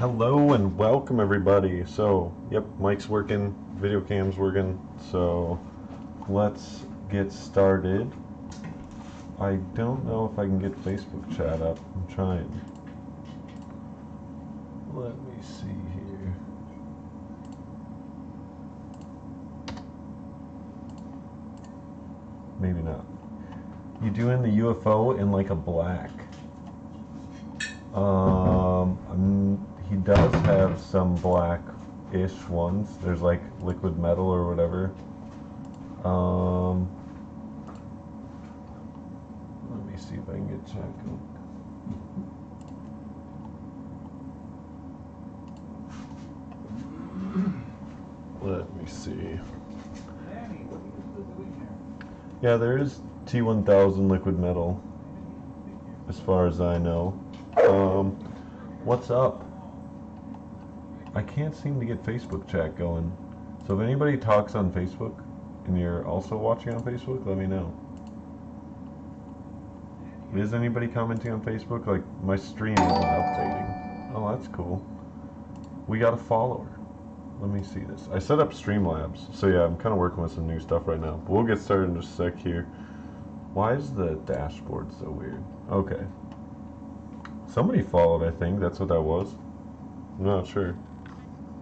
Hello and welcome everybody. So, yep, mic's working, video cam's working, so let's get started. I don't know if I can get Facebook chat up. I'm trying. Let me see here. Maybe not. You doing the UFO in like a black? He does have some black-ish ones. There's like liquid metal or whatever. Let me see if I can get chat going. Let me see. Yeah, there is T1000 liquid metal, as far as I know. What's up? I can't seem to get Facebook chat going. So if anybody talks on Facebook and you're also watching on Facebook, let me know. Is anybody commenting on Facebook? Like, my stream isn't updating. Oh, that's cool. We got a follower. Let me see this. I set up Streamlabs. So yeah, I'm kind of working with some new stuff right now. But we'll get started in just a sec here. Why is the dashboard so weird? Okay. Somebody followed, I think. That's what that was. I'm not sure.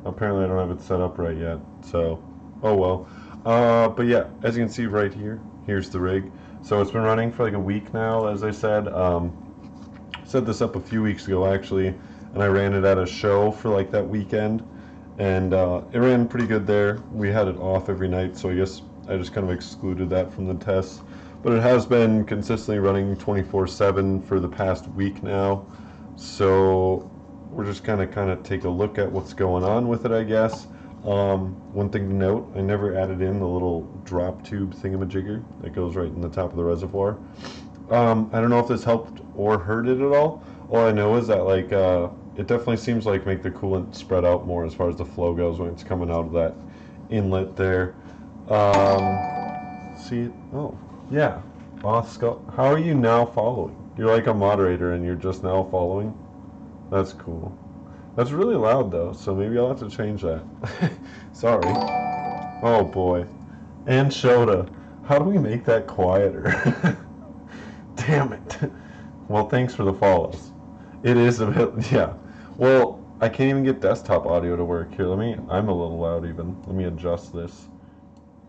Apparently I don't have it set up right yet. So, oh well. But yeah, as you can see right here, here's the rig. So it's been running for like a week now, as I said. Set this up a few weeks ago, actually. And I ran it at a show for like that weekend. And it ran pretty good there. We had it off every night, so I guess I just kind of excluded that from the tests. But it has been consistently running 24/7 for the past week now. So we're just kind of take a look at what's going on with it, I guess. One thing to note, I never added in the little drop tube thingamajigger that goes right in the top of the reservoir. I don't know if this helped or hurt it at all. All I know is that like it definitely seems like make the coolant spread out more as far as the flow goes when it's coming out of that inlet there. See it? Oh, yeah. Oscar, how are you now following? You're like a moderator and you're just now following? That's cool. That's really loud though, so maybe I'll have to change that. Sorry. Oh boy. And Shota. How do we make that quieter? Damn it. Well, thanks for the follows. It is a bit, yeah. Well, I can't even get desktop audio to work. Here, I'm a little loud even. Let me adjust this.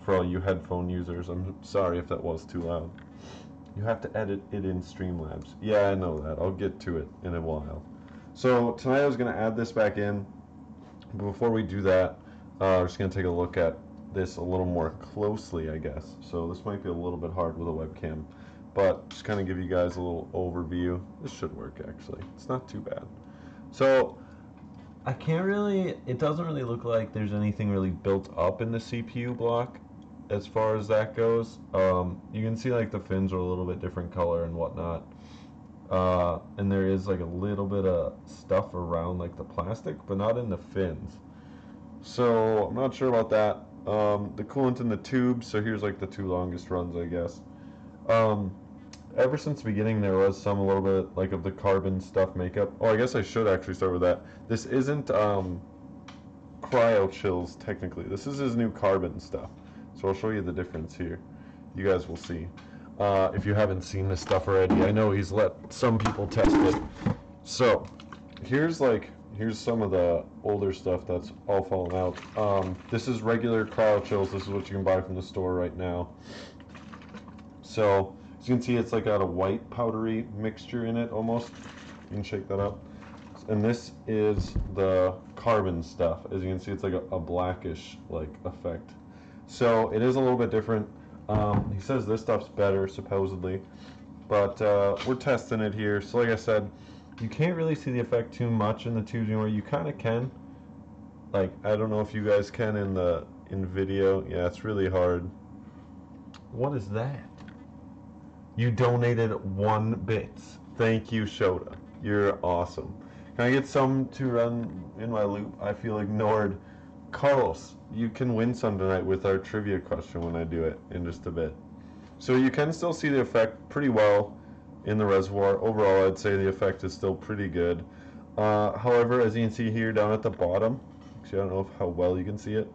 For all you headphone users, I'm sorry if that was too loud. You have to edit it in Streamlabs. Yeah, I know that. I'll get to it in a while. So tonight I was going to add this back in. But before we do that, we're just going to take a look at this a little more closely, I guess. So this might be a little bit hard with a webcam. But just kind of give you guys a little overview. This should work, actually. It's not too bad. So it doesn't really look like there's anything really built up in the CPU block as far as that goes. You can see like the fins are a little bit different color and whatnot. And there is like a little bit of stuff around like the plastic, but not in the fins. So I'm not sure about that. The coolant in the tube, so here's like the two longest runs, I guess. Ever since the beginning there was a little bit like of the carbon stuff makeup. Oh, I guess I should actually start with that. This isn't Cryo Chillz technically. This is his new carbon stuff. So I'll show you the difference here. You guys will see. If you haven't seen this stuff already, I know he's let some people test it. So here's some of the older stuff that's all fallen out. This is regular Cryo Chillz. This is what you can buy from the store right now. So as you can see, it's like got a white powdery mixture in it almost. You can shake that up. And this is the carbon stuff. As you can see, it's like a blackish like effect. So it is a little bit different. He says this stuff's better, supposedly. But we're testing it here. So like I said, you can't really see the effect too much in the tubes anymore. You kind of can. Like, I don't know if you guys can in video. Yeah, it's really hard. What is that? You donated 1 bit. Thank you, Shota. You're awesome. Can I get some to run in my loop? I feel ignored. Carlos, you can win some tonight with our trivia question when I do it in just a bit. So you can still see the effect pretty well in the reservoir. Overall, I'd say the effect is still pretty good. However, as you can see here down at the bottom, actually I don't know how well you can see it.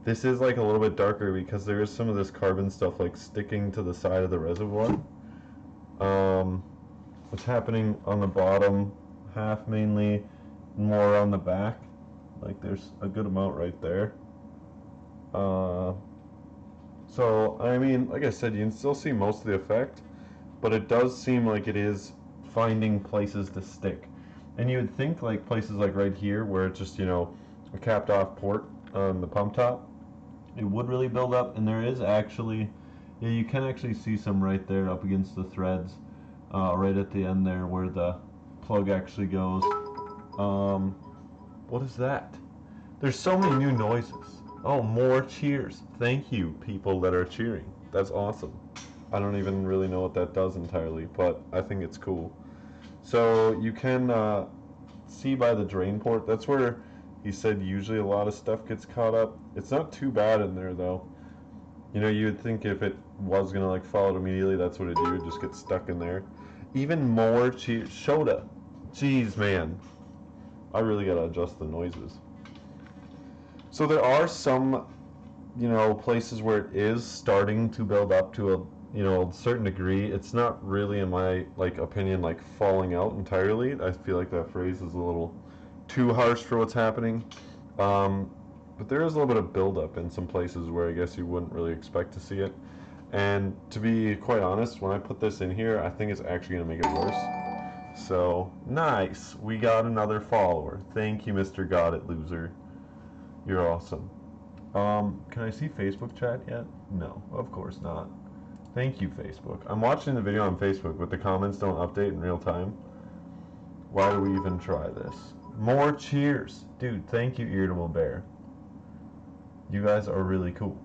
This is like a little bit darker because there is some of this carbon stuff like sticking to the side of the reservoir. What's happening on the bottom half mainly, more on the back. Like there's a good amount right there. So I mean, like I said, you can still see most of the effect, but it does seem like it is finding places to stick. And you would think like places like right here where it's just, you know, a capped off port on the pump top, it would really build up. And there is actually, yeah, you can actually see some right there up against the threads, right at the end there where the plug actually goes. What is that? There's so many new noises. Oh, more cheers. Thank you, people that are cheering. That's awesome. I don't even really know what that does entirely, but I think it's cool. So you can see by the drain port, that's where he said usually a lot of stuff gets caught up. It's not too bad in there though. You know, you would think if it was gonna like fall out immediately, that's what it'd do, it'd just get stuck in there. Even more cheers. Shoda. Jeez, man. I really gotta adjust the noises. So there are some, you know, places where it is starting to build up to a, you know, certain degree. It's not really, in my like opinion, like falling out entirely. I feel like that phrase is a little too harsh for what's happening. Um, but there is a little bit of buildup in some places where I guess you wouldn't really expect to see it. And to be quite honest, when I put this in here, I think it's actually going to make it worse. So, nice. We got another follower. Thank you, Mr. Got It Loser. You're awesome. Can I see Facebook chat yet? No, of course not. Thank you, Facebook. I'm watching the video on Facebook, but the comments don't update in real time. Why do we even try this? More cheers. Dude, thank you, Irritable Bear. You guys are really cool.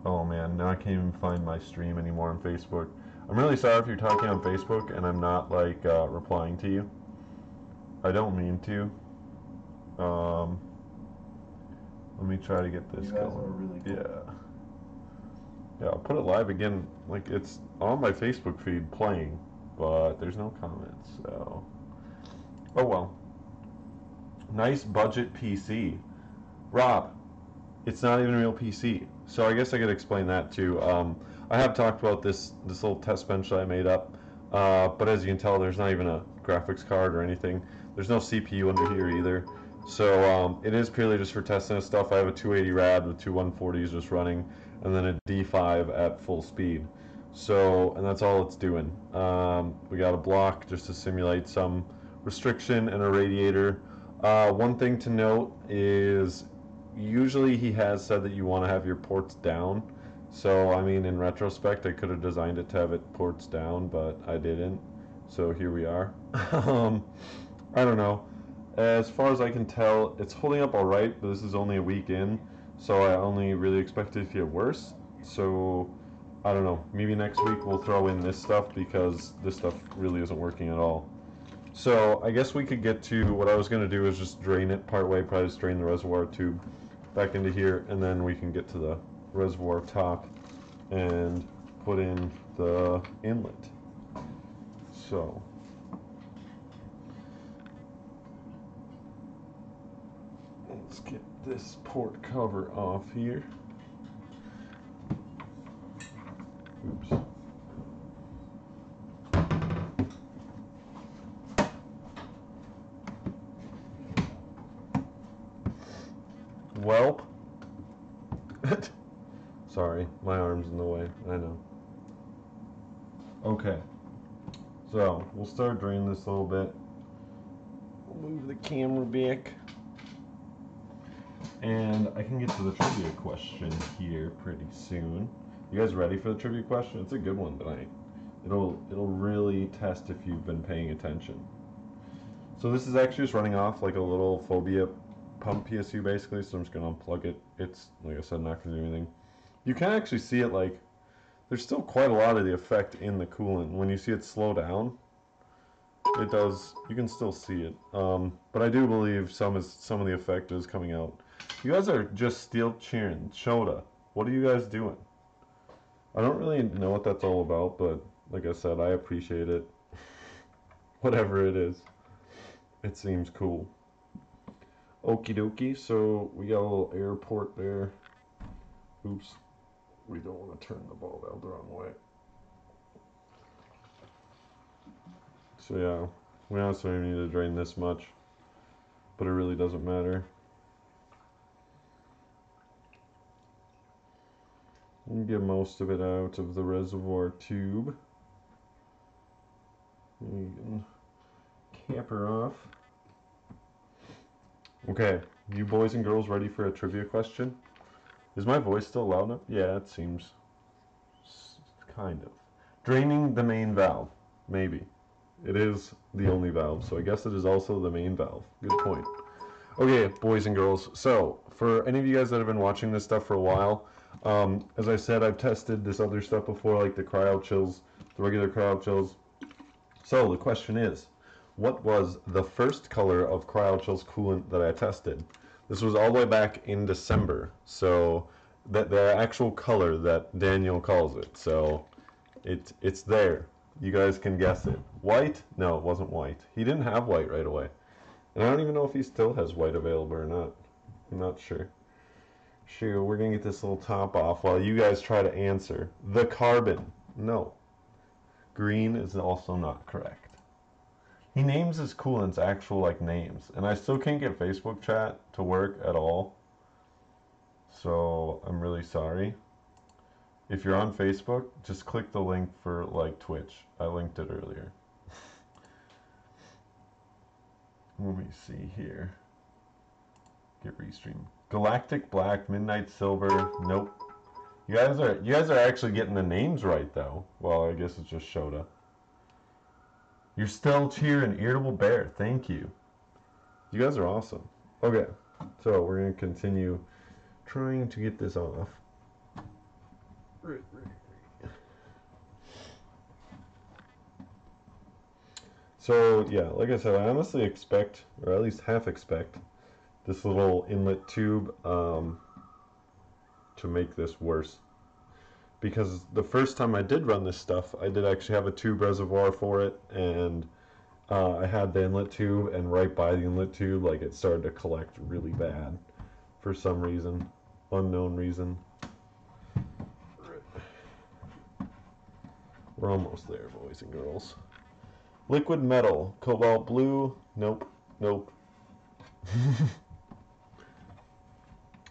Oh man, now I can't even find my stream anymore on Facebook. I'm really sorry if you're talking on Facebook and I'm not like replying to you. I don't mean to. Let me try to get this you guys going. Are really cool. Yeah. Yeah, I'll put it live again. Like it's on my Facebook feed playing, but there's no comments. So, oh well. Nice budget PC, Rob. It's not even a real PC. So I guess I could explain that too. I have talked about this little test bench that I made up, but as you can tell, there's not even a graphics card or anything. There's no CPU under here either. So it is purely just for testing this stuff. I have a 280 rad with two 140s just running, and then a D5 at full speed. So, and that's all it's doing. We got a block just to simulate some restriction and a radiator. One thing to note is usually he has said that you want to have your ports down. So, I mean, in retrospect, I could have designed it to have it ports down, but I didn't. So here we are. I don't know. As far as I can tell, it's holding up all right, but this is only a week in, so I only really expect it to get worse. So, I don't know. Maybe next week we'll throw in this stuff because this stuff really isn't working at all. So, I guess we could get to what I was going to do is just drain it part way, probably just drain the reservoir tube back into here, and then we can get to the reservoir top and put in the inlet. So, let's get this port cover off here. Oops. Welp. Sorry, my arm's in the way. I know. Okay. So, we'll start draining this a little bit. We'll move the camera back. And I can get to the trivia question here pretty soon. You guys ready for the trivia question? It's a good one tonight. It'll really test if you've been paying attention. So this is actually just running off like a little phobia pump PSU basically, so I'm just gonna unplug it. It's, like I said, not gonna do anything. You can actually see it like, there's still quite a lot of the effect in the coolant. When you see it slow down, it does, you can still see it. But I do believe some of the effect is coming out. You guys are just still cheering. Shoda, what are you guys doing? I don't really know what that's all about, but like I said, I appreciate it. whatever it is. It seems cool. Okie dokie, so we got a little airport there. Oops, we don't want to turn the ball valve the wrong way. So yeah, we honestly don't need to drain this much, but it really doesn't matter. You get most of it out of the reservoir tube. You can cap her off. Okay, you boys and girls ready for a trivia question? Is my voice still loud enough? Yeah, it seems. Kind of. Draining the main valve. Maybe. It is the only valve, so I guess it is also the main valve. Good point. Okay, boys and girls. So, for any of you guys that have been watching this stuff for a while, as I said, I've tested this other stuff before, like the Cryo Chillz, the regular Cryo Chillz. So, the question is, what was the first color of Cryo Chillz coolant that I tested? This was all the way back in December, so the actual color that Daniel calls it. So, it's there. You guys can guess it. White? No, it wasn't white. He didn't have white right away. And I don't even know if he still has white available or not. I'm not sure. Sure, we're going to get this little top off while you guys try to answer. The carbon. No. Green is also not correct. He names his coolants actual like names. And I still can't get Facebook chat to work at all. So I'm really sorry. If you're on Facebook, just click the link for like Twitch. I linked it earlier. Let me see here. Get restream. Galactic Black, Midnight Silver. Nope. You guys are actually getting the names right though. Well, I guess it's just Shota. You're still cheering, Irritable Bear. Thank you. You guys are awesome. Okay, so we're gonna continue trying to get this off. Right. So yeah, like I said, I honestly expect, or at least half expect, this little inlet tube to make this worse. Because the first time I did run this stuff, I did actually have a tube reservoir for it, and I had the inlet tube, and right by the inlet tube, like it started to collect really bad for some reason, unknown reason. We're almost there, boys and girls. Liquid metal, cobalt blue, nope, nope.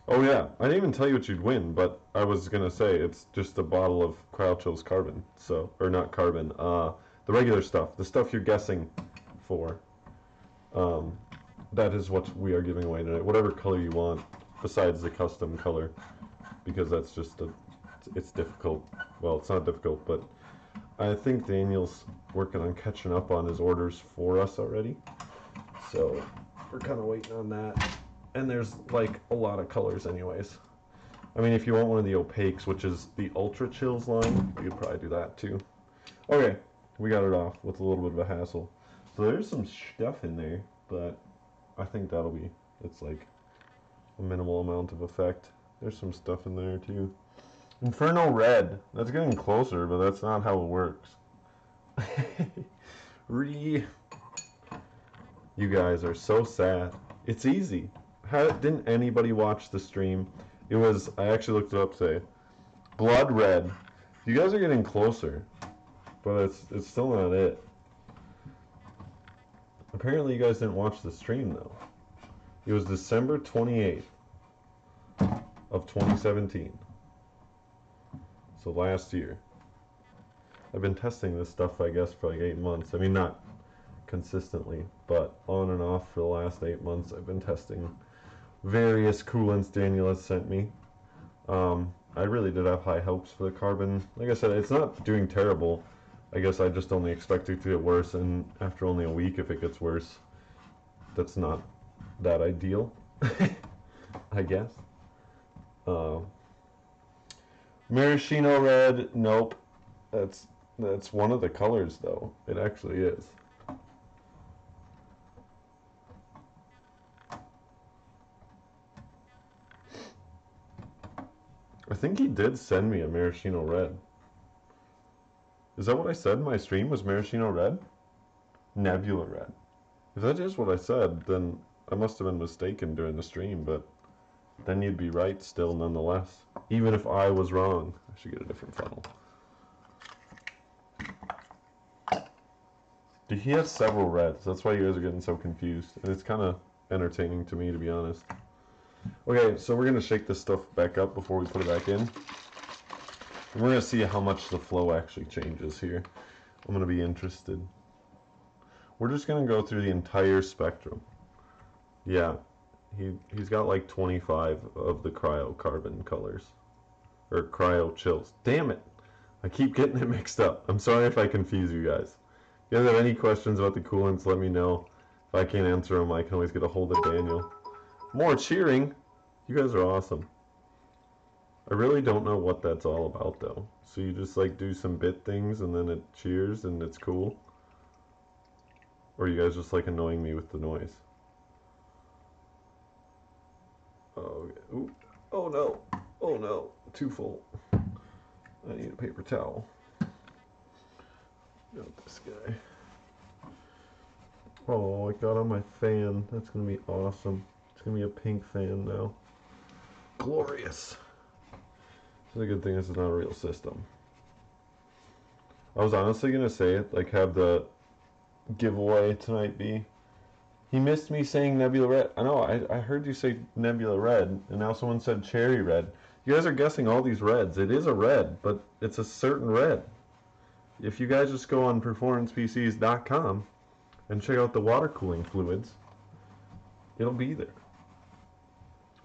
Oh yeah, I didn't even tell you what you'd win, but I was gonna say it's just a bottle of Cryo Chillz carbon, so, or not carbon, the regular stuff, the stuff you're guessing for. That is what we are giving away tonight, whatever color you want, besides the custom color, because that's just it's difficult. Well, it's not difficult, but I think Daniel's working on catching up on his orders for us already, so we're kind of waiting on that. And there's like a lot of colors anyways. I mean, if you want one of the opaques, which is the Ultra Chillz line, you could probably do that too. Okay, we got it off with a little bit of a hassle. So there's some stuff in there, but I think that'll be, it's like a minimal amount of effect. There's some stuff in there too. Inferno Red, that's getting closer, but that's not how it works. You guys are so sad. It's easy. Didn't anybody watch the stream? It was, I actually looked it up today. Blood Red. You guys are getting closer, but it's still not it. Apparently you guys didn't watch the stream though. It was December 28th of 2017. So last year. I've been testing this stuff, I guess, for like 8 months. I mean, not consistently, but on and off for the last 8 months I've been testing various coolants Daniel has sent me. I really did have high hopes for the carbon. Like I said, it's not doing terrible. I guess I just only expect it to get worse, and after only a week, if it gets worse, that's not that ideal, I guess. Maraschino Red, nope. That's one of the colors, though. It actually is. I think he did send me a maraschino red. Is that what I said in my stream, was maraschino red? Nebula red. If that is what I said, then I must have been mistaken during the stream, but then you'd be right still nonetheless. Even if I was wrong. I should get a different funnel. He has several reds. That's why you guys are getting so confused. And it's kind of entertaining to me, to be honest. Okay, so we're going to shake this stuff back up before we put it back in. And we're going to see how much the flow actually changes here. I'm going to be interested. We're just going to go through the entire spectrum. Yeah, he's got like 25 of the cryocarbon colors. Or Cryo Chillz. Damn it! I keep getting it mixed up. I'm sorry if I confuse you guys. If you guys have any questions about the coolants, let me know. If I can't answer them, I can always get a hold of Daniel. More cheering! You guys are awesome. I really don't know what that's all about, though. So you just like do some bit things and then it cheers and it's cool? Or you guys just like annoying me with the noise? Oh, ooh. Oh no! Oh no! Too full. I need a paper towel. Got this guy. Oh, I got on my fan. That's going to be awesome. It's going to be a pink fan now. Glorious. It's a good thing this is not a real system. I was honestly going to say it, like have the giveaway tonight be. He missed me saying Nebula Red. I know, I heard you say Nebula Red, and now someone said Cherry Red. You guys are guessing all these reds. It is a red, but it's a certain red. If you guys just go on performancepcs.com and check out the water cooling fluids, it'll be there.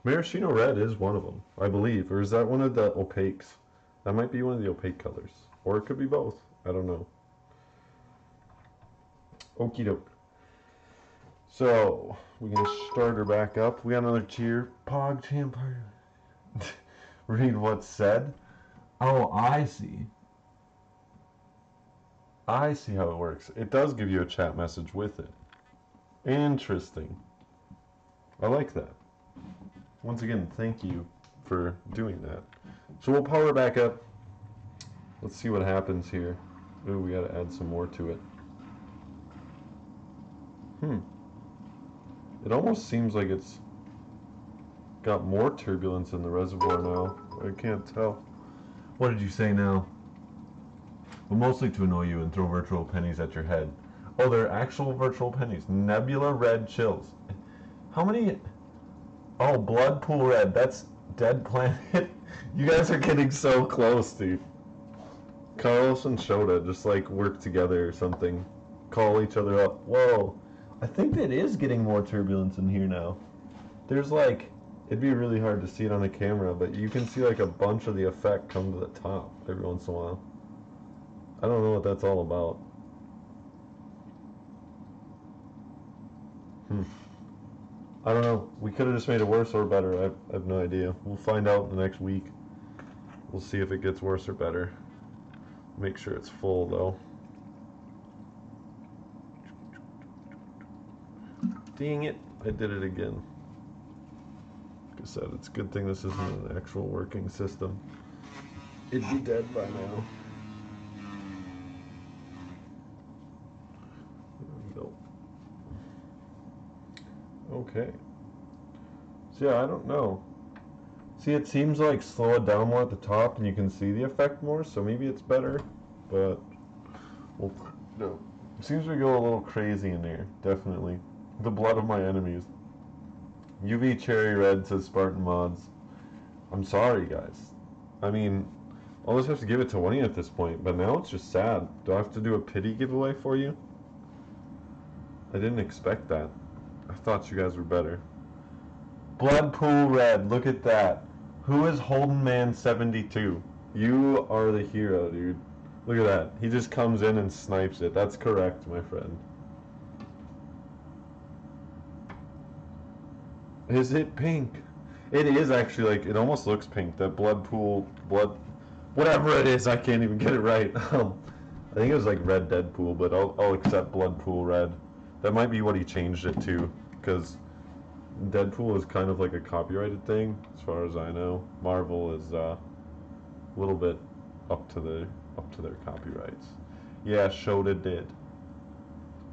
Maraschino red is one of them, I believe. Or is that one of the opaques? That might be one of the opaque colors. Or it could be both. I don't know. Okie doke. So, we can start her back up. We got another cheer. Pog champ. Read what's said. Oh, I see. I see how it works. It does give you a chat message with it. Interesting. I like that. Once again, thank you for doing that. So we'll power it back up. Let's see what happens here. Ooh, we gotta add some more to it. It almost seems like it's got more turbulence in the reservoir now. I can't tell. What did you say now? But mostly to annoy you and throw virtual pennies at your head. Oh, they're actual virtual pennies. Nebula Red Chillz. How many? Oh, Blood Pool Red. That's Dead Planet. You guys are getting so close, dude. Carlos and Shota just like work together or something. Call each other up. Whoa. I think it is getting more turbulence in here now. There's like, it'd be really hard to see it on a camera, but you can see like a bunch of the effect come to the top every once in a while. I don't know what that's all about. I don't know. We could have just made it worse or better. I have no idea. We'll find out in the next week. We'll see if it gets worse or better. Make sure it's full though. Dang it. I did it again. Like I said, it's a good thing this isn't an actual working system. It'd be dead by now. Nope. Okay. So yeah, I don't know. See, it seems like slow it down more at the top and you can see the effect more, so maybe it's better, but well, no. It seems we go a little crazy in there, definitely. The blood of my enemies. UV Cherry Red says Spartan Mods. I'm sorry, guys. I mean, I'll just have to give it to one of you at this point, but now it's just sad. Do I have to do a pity giveaway for you? I didn't expect that. I thought you guys were better. Blood Pool Red, look at that. Who is Holden Man 72? You are the hero, dude. Look at that. He just comes in and snipes it. That's correct, my friend. Is it pink? It is actually like, it almost looks pink. That blood pool, whatever it is, I can't even get it right. I think it was like Red Deadpool, but I'll accept Blood Pool Red. That might be what he changed it to, because Deadpool is kind of like a copyrighted thing, as far as I know. Marvel is a little bit up to their copyrights. Yeah, Shota did.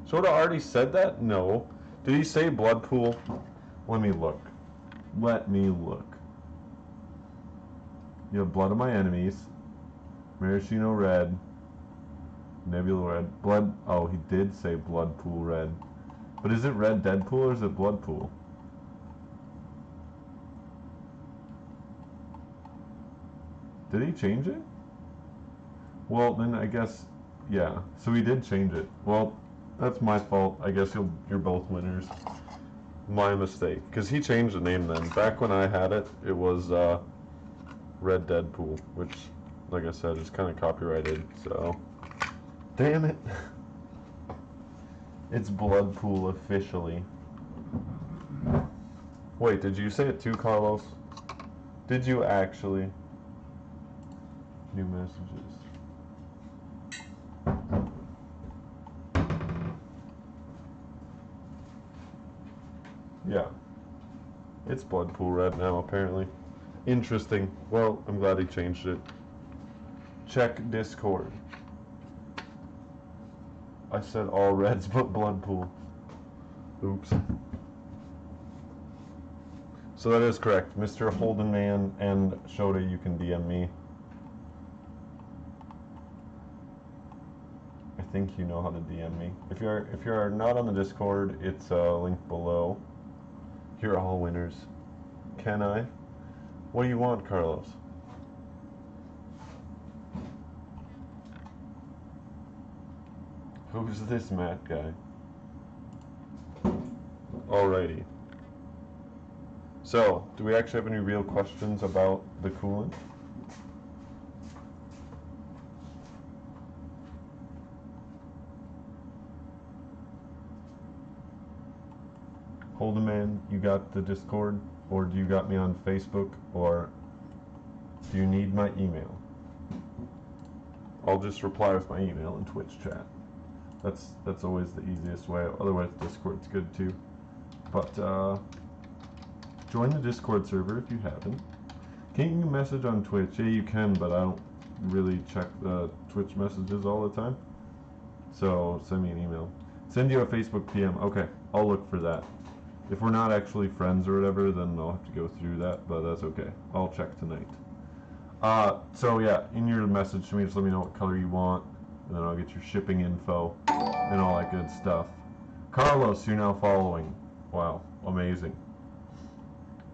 Soda already said that? No. Did he say blood pool? Let me look. Let me look. You have blood of my enemies. Maraschino red. Nebula red. Blood. Oh, he did say blood pool red. But is it red dead pool or is it blood pool? Did he change it? Well, then I guess, yeah. So he did change it. Well, that's my fault. I guess you're both winners. My mistake. Because he changed the name then. Back when I had it, it was Red Deadpool, which, like I said, is kind of copyrighted, so... Damn it! It's Bloodpool officially. Wait, did you say it too, Carlos? Did you actually? New messages. Yeah. It's Bloodpool Red now, apparently. Interesting. Well, I'm glad he changed it. Check Discord. I said all reds but Bloodpool. Oops. So that is correct. Mr. Holden Man and Shota, you can DM me. I think you know how to DM me. If you're not on the Discord, it's a link below. You're all winners. Can I? What do you want, Carlos? Who's this Matt guy? Alrighty. So, do we actually have any real questions about the coolant? Holden Man, you got the Discord? Or do you got me on Facebook? Or do you need my email? I'll just reply with my email in Twitch chat. That's always the easiest way. Otherwise, Discord's good too. But join the Discord server if you haven't. Can't you message on Twitch? Yeah, you can, but I don't really check the Twitch messages all the time. So send me an email. Send you a Facebook PM. Okay, I'll look for that. If we're not actually friends or whatever, then I'll have to go through that, but that's okay. I'll check tonight. So yeah, in your message to me, just let me know what color you want, and then I'll get your shipping info and all that good stuff. Carlos, you're now following. Wow, amazing.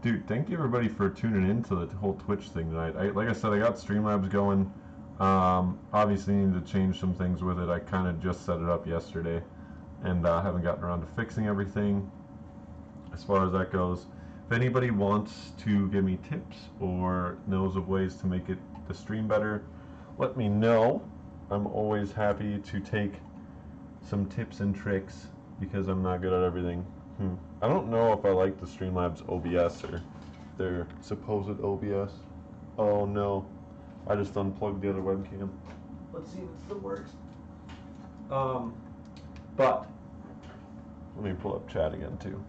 Dude, thank you everybody for tuning in to the whole Twitch thing tonight. Like I said, I got Streamlabs going. Obviously need to change some things with it. I kind of just set it up yesterday, and haven't gotten around to fixing everything as far as that goes. If anybody wants to give me tips or knows of ways to make the stream better, let me know. I'm always happy to take some tips and tricks because I'm not good at everything. I don't know if I like the Streamlabs OBS or their supposed OBS. Oh no, I just unplugged the other webcam. Let's see if it still works. But let me pull up chat again too.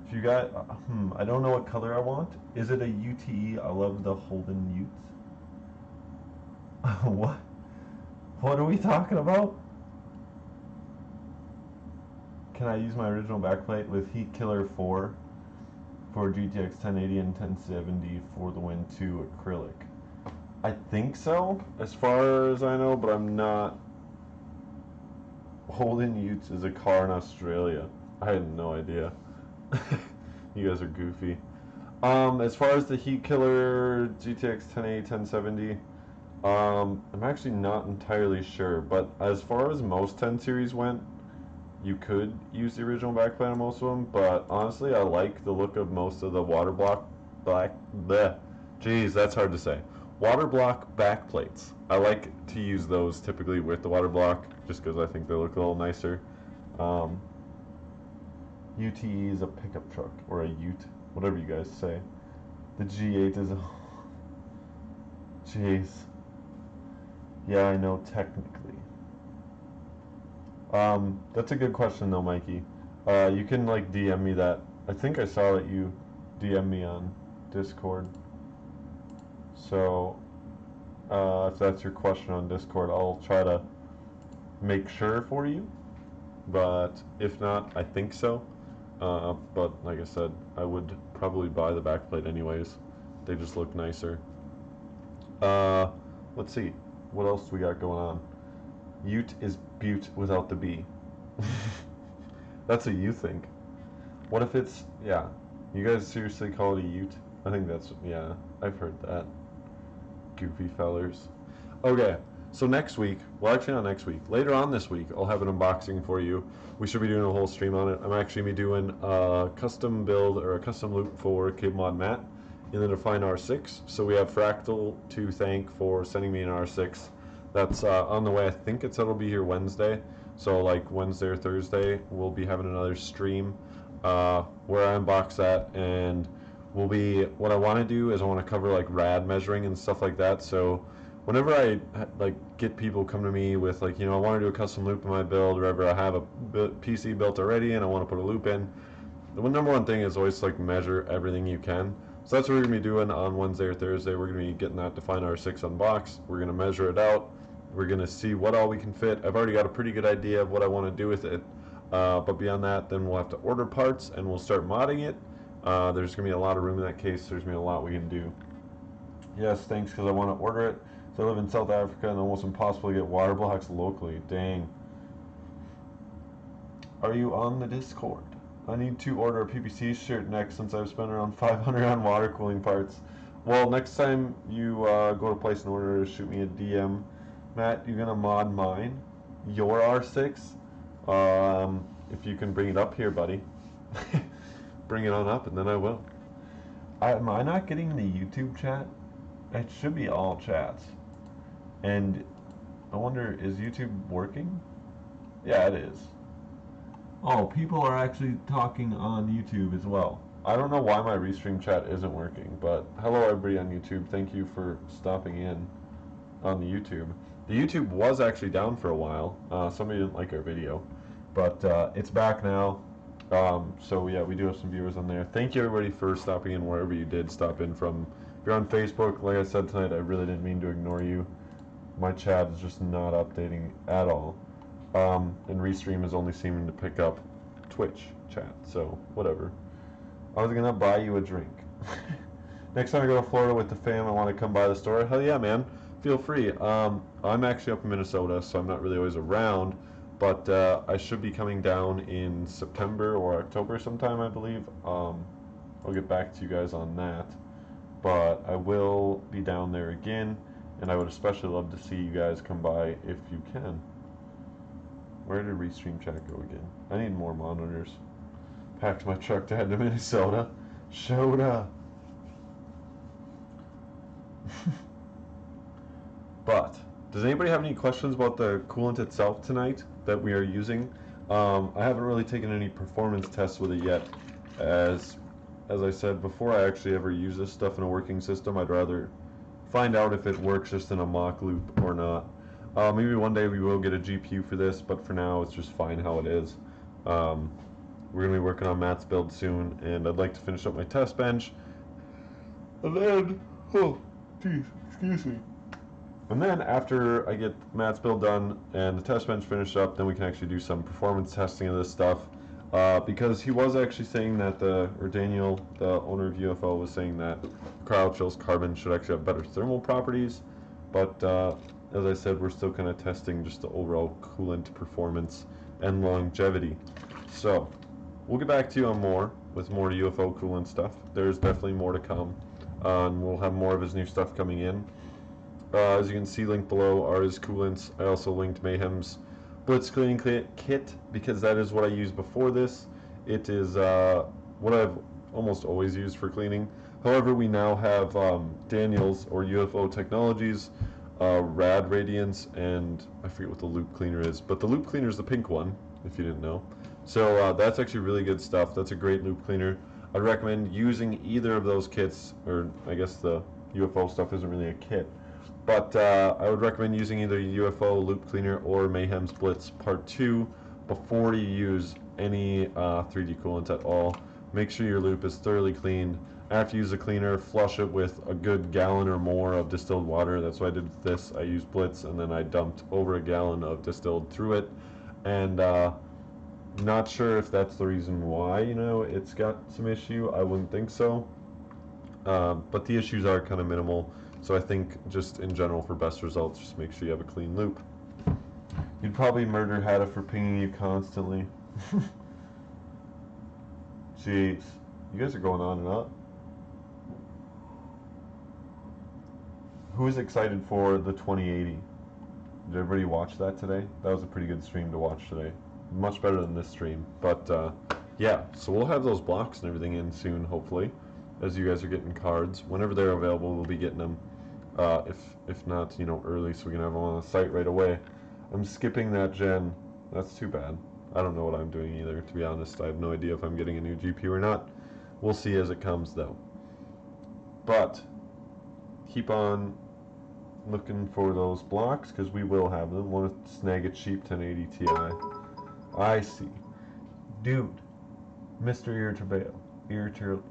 If you got, I don't know what color I want. Is it a UTE? I love the Holden Utes. What? What are we talking about? Can I use my original backplate with Heat Killer 4 for GTX 1080 and 1070 for the Win 2 acrylic? I think so, as far as I know, but I'm not. Holden Utes is a car in Australia. I had no idea. You guys are goofy. As far as the Heat Killer GTX 1080, 1070, I'm actually not entirely sure, but as far as most 10 series went, you could use the original backplate on most of them, but honestly, I like the look of most of the water block Jeez, that's hard to say. Water block backplates. I like to use those typically with the water block, just because I think they look a little nicer. UTE is a pickup truck, or a ute, whatever you guys say. The G8 is a... Jeez. Yeah, I know, technically. That's a good question though, Mikey. You can like DM me that. I think I saw that you DM me on Discord. So, if that's your question on Discord, I'll try to make sure for you. but if not, I think so. But like I said, I would probably buy the backplate anyways. They just look nicer. Uh, let's see. What else do we got going on? Ute is butte without the B. That's what you think. What if it's, yeah. You guys seriously call it a ute? I think that's, yeah, I've heard that. Goofy fellers. Okay, so next week, well, actually not next week, later on this week, I'll have an unboxing for you. We should be doing a whole stream on it. I'm actually going to be doing a custom build or a custom loop for Cable Mod Matt in the Define R6. So we have Fractal to thank for sending me an R6. That's on the way. I think it'll be here Wednesday. So like Wednesday or Thursday, we'll be having another stream where I unbox that, and will be, what I want to do is I want to cover like rad measuring and stuff like that. So whenever I like get people come to me with like, I want to do a custom loop in my build, or wherever I have a PC built already and I want to put a loop in, the number one thing is always like measure everything you can. So that's what we're going to be doing on Wednesday or Thursday. We're going to be getting that Define R6 unboxed. We're going to measure it out. We're going to see what all we can fit. I've already got a pretty good idea of what I want to do with it. But beyond that, then we'll have to order parts and we'll start modding it. There's going to be a lot of room in that case. There's going to be a lot we can do. Yes, thanks, because I want to order it. So I live in South Africa and almost impossible to get water blocks locally. Dang. Are you on the Discord? I need to order a PPC shirt next since I've spent around 500 on water cooling parts. Well, next time you go to place an order, shoot me a DM. Matt, you gonna mod mine? Your R6? If you can bring it up here, buddy. Bring it on up and then I will. Am I not getting the YouTube chat? It should be all chats. And I wonder, is YouTube working? Yeah, it is. Oh, people are actually talking on YouTube as well. I don't know why my restream chat isn't working, but hello everybody on YouTube. Thank you for stopping in on the YouTube. The YouTube was actually down for a while. Somebody didn't like our video, but it's back now. So yeah, we do have some viewers on there. Thank you everybody for stopping in wherever you did stop in from. If you're on Facebook, like I said tonight, I really didn't mean to ignore you. My chat is just not updating at all. And Restream is only seeming to pick up Twitch chat, so whatever. I was gonna buy you a drink. Next time I go to Florida with the fam, I want to come by the store. Hell yeah, man. Feel free. I'm actually up in Minnesota, so I'm not really always around, but I should be coming down in September or October sometime, I believe. I'll get back to you guys on that, but I will be down there again, and I would especially love to see you guys come by if you can. Where did Restream chat go again? I need more monitors. Packed my truck to head to Minnesota. Showda. But does anybody have any questions about the coolant itself tonight that we are using? I haven't really taken any performance tests with it yet. As I said, before I actually ever use this stuff in a working system, I'd rather find out if it works just in a mock loop or not. Maybe one day we will get a GPU for this, but for now it's just fine how it is. We're going to be working on Matt's build soon, and I'd like to finish up my test bench. And then, oh, geez, excuse me. And then after I get Matt's build done and the test bench finished up, then we can actually do some performance testing of this stuff. Because he was actually saying that Daniel, the owner of UFO, was saying that Cryo Chillz carbon should actually have better thermal properties. But as I said, we're still kind of testing just the overall coolant performance and longevity. So we'll get back to you on more UFO coolant stuff. There's definitely more to come. And we'll have more of his new stuff coming in. As you can see, linked below are his coolants. I also linked Mayhem's Blitz cleaning kit because that is what I used before this. It is what I've almost always used for cleaning. However, we now have Daniel's or UFO Technologies Rad Radiance, and I forget what the loop cleaner is, but the loop cleaner is the pink one, if you didn't know. So that's actually really good stuff. That's a great loop cleaner. I'd recommend using either of those kits, or I guess the UFO stuff isn't really a kit. But I would recommend using either UFO Loop Cleaner or Mayhem's Blitz Part 2 before you use any 3D coolant at all. Make sure your loop is thoroughly cleaned. After you use the cleaner, flush it with a good gallon or more of distilled water. That's what I did with this. I used Blitz and then I dumped over a gallon of distilled through it. And Not sure if that's the reason why, you know, it's got some issue. I wouldn't think so. But the issues are kind of minimal. So I think just in general for best results, just make sure you have a clean loop. You'd probably murder Hada for pinging you constantly. Jeez. You guys are going on and on. Who's excited for the 2080? Did everybody watch that today? That was a pretty good stream to watch today. Much better than this stream. But yeah, so we'll have those blocks and everything in soon, hopefully, as you guys are getting cards. Whenever they're available, we'll be getting them. If not, you know, early, so we can have them on the site right away. I'm skipping that gen. That's too bad. I don't know what I'm doing either, to be honest. I have no idea if I'm getting a new GPU or not. We'll see as it comes, though. But keep on looking for those blocks, because we will have them. Want to snag a cheap 1080 Ti. I see. Dude, Mr. Irritable.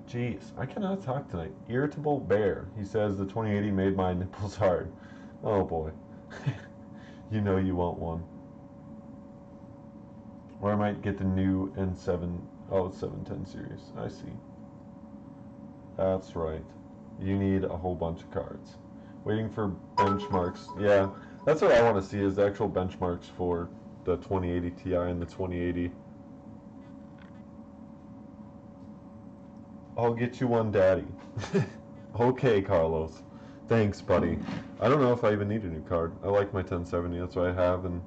Jeez, I cannot talk tonight. Irritable Bear. He says the 2080 made my nipples hard. Oh boy. You know you want one. Or I might get the new N7, 710 series. I see. That's right. You need a whole bunch of cards. Waiting for benchmarks. Yeah, that's what I want to see, is the actual benchmarks for the 2080 Ti and the 2080. I'll get you one, Daddy. Okay, Carlos. Thanks, buddy. I don't know if I even need a new card. I like my 1070. That's what I have, and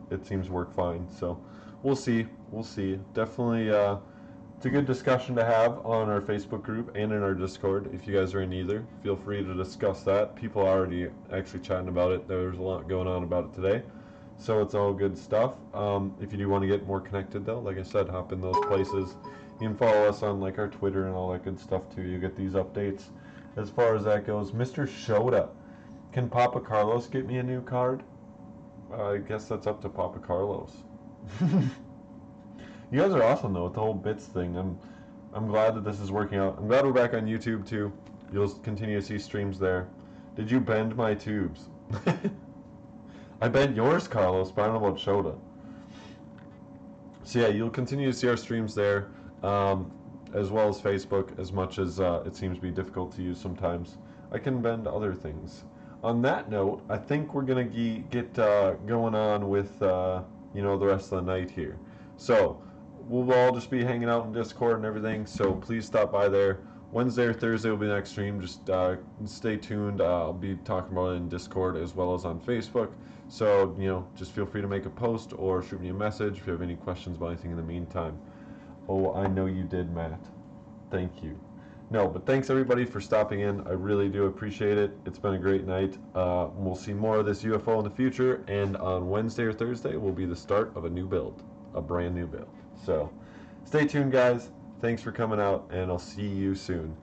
it seems to work fine. So we'll see. We'll see. Definitely, it's a good discussion to have on our Facebook group and in our Discord. If you guys are in either, feel free to discuss that. People are already actually chatting about it. There's a lot going on about it today. So it's all good stuff. If you do want to get more connected, though, like I said, hop in those places. You can follow us on like our Twitter and all that good stuff too. You get these updates. As far as that goes, Mr. Shoda, can Papa Carlos get me a new card? I guess that's up to Papa Carlos. You guys are awesome though with the whole bits thing. I'm glad that this is working out. I'm glad we're back on YouTube too. You'll continue to see streams there. Did you bend my tubes? I bent yours, Carlos, but I don't know about Shoda. So yeah, you'll continue to see our streams there, as well as Facebook, as much as it seems to be difficult to use sometimes. I can bend other things. On that note, I think we're gonna get going on with you know, the rest of the night here. So we'll all just be hanging out in Discord and everything. So please stop by there. Wednesday or Thursday will be the next stream. Just stay tuned. I'll be talking about it in Discord as well as on Facebook. So, you know, just feel free to make a post or shoot me a message if you have any questions about anything in the meantime. Oh, I know you did, Matt. Thank you. No, but thanks everybody for stopping in. I really do appreciate it. It's been a great night. We'll see more of this UFO in the future, and on Wednesday or Thursday will be the start of a new build, a brand new build. So stay tuned, guys. Thanks for coming out, and I'll see you soon.